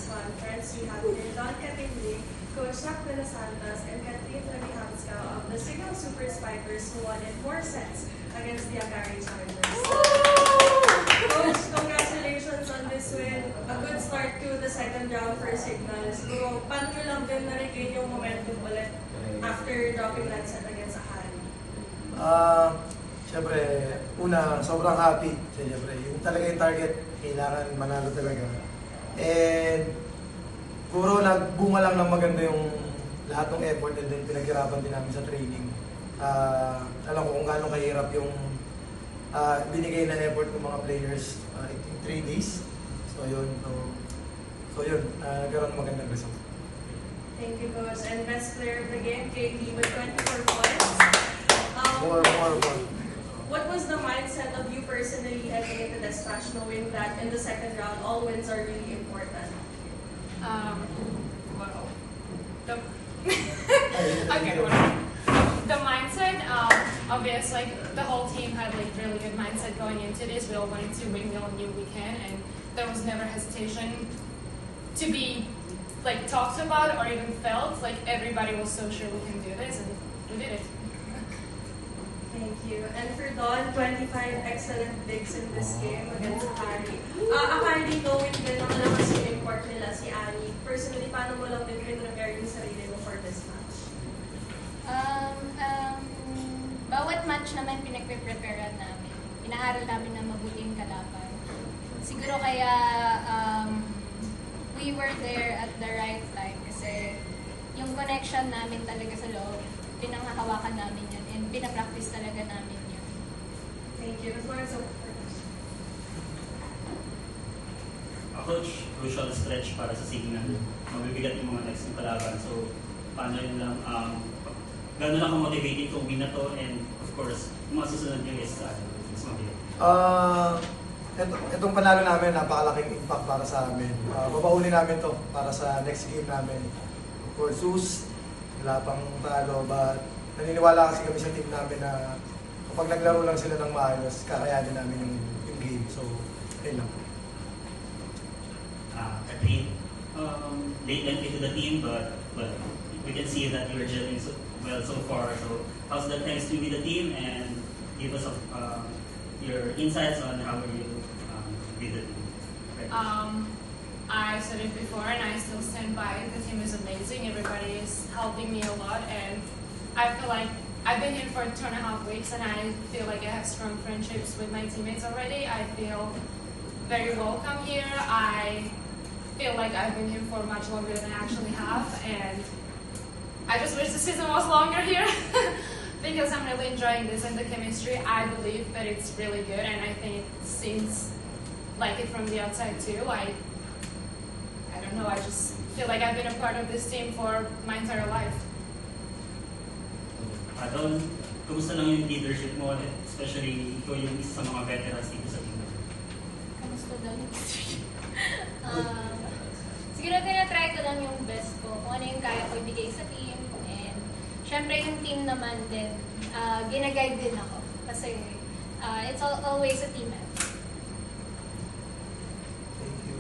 press conference, we have here Don Catindi, Coach Zach De Los Santos, and Catherine Rabihanska of the Signal Super Spikers who won in 4 sets against the Akari Challengers. Coach, congratulations on this win. A good start to the second round for Signal. Siguro, paano nyo lang din na-regain yung momentum ulit after dropping that set against Akari? Siyempre, una, sobrang happy. Siyempre, yung talaga yung target, kailangan manalo talaga. And, puro nagbunga lang ng maganda yung lahat ng effort and then pinaghirapan din namin sa training. Alam ko kung gaano kahirap yung binigay na effort ng mga players in 3 days. So, yun. Nagkaroon ng magandang result. Thank you, Coach. And best player of the game, KD with 24 points. More. What was the mindset of you personally heading into this match, knowing that in the second round, all wins are really important? Well, the mindset, obviously, the whole team had like really good mindset going into this. We all wanted to win. We all knew we can, and there was never hesitation to be like talked about or even felt. Like everybody was so sure we can do this, and we did it. Thank you. And for Don, 25 excellent digs in this game against Akari. Akari, knowing din na malakas yung import nila si Annie. Personally, paano mo lang din prepare yung sarili mo for this match? Bawat match naman pinagpe-preparean namin. Inaaral namin na mabuting kalaban. Siguro kaya we were there at the right time kasi yung connection namin talaga sa loob, pinanghahawakan namin yan and pinapractice talaga namin yun. Thank you. Coach, crucial stretch para sa Signal. Mabibigat yung mga next ng kalaban. So, paano yun lang, gano'n lang ka-motivated kung win na to, and of course, yung mga susunod nyo is mabigat. Itong panalo namin, napakalaking impact para sa amin. Babaunin namin to para sa next game namin. For Zeus, wala pang talo, but naniniwala kasi kami sa team namin na kapag naglaro lang sila ng maayos, kakayanin namin yung game. So, ayun lang. Catherine, late entry to the team, but we can see that you're gelling well so far. So, how's that chemistry with the team, and give us your insights on how you with the team? I said it before and I still stand by it. The team is amazing. Everybody is helping me a lot, and I feel like I've been here for 2.5 weeks and I feel like I have strong friendships with my teammates already. I feel very welcome here. I feel like I've been here for much longer than I actually have, and I just wish the season was longer here because I'm really enjoying this, and the chemistry, I believe that it's really good, and I think it seems like it from the outside too. I don't know, I just feel like I've been a part of this team for my entire life. Don, kumusta lang yung leadership mo, especially ikaw yung isa sa mga veterans dito sa team? Kamusta daw yung siguro tinatry ko lang yung best ko, kung ano yung kaya ko ibigay sa team, and syempre yung team naman din, ginaguide din ako kasi it's always a team effort. Thank you.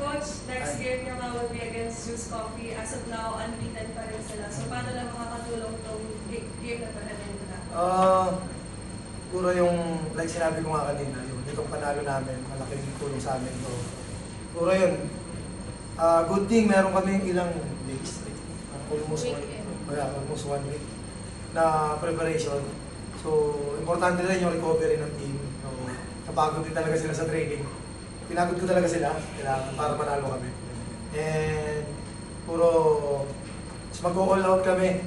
Coach, next game nyo nga will be against Zeus Coffee. As of now, unbeaten pa rin sila. So, paano lang makakatulong tong game na to na rin na? Puro yung, like sinabi ko nga kanina, itong panalo namin, malaking tulong sa amin to. Puro yun. Good thing, meron kami ilang days, almost 1 week na preparation. So, importante rin yung recovery ng team. So, napagod din talaga sila sa training. Pinagod ko talaga sila, kailangan para manalo kami. And, puro, mag-all out kami.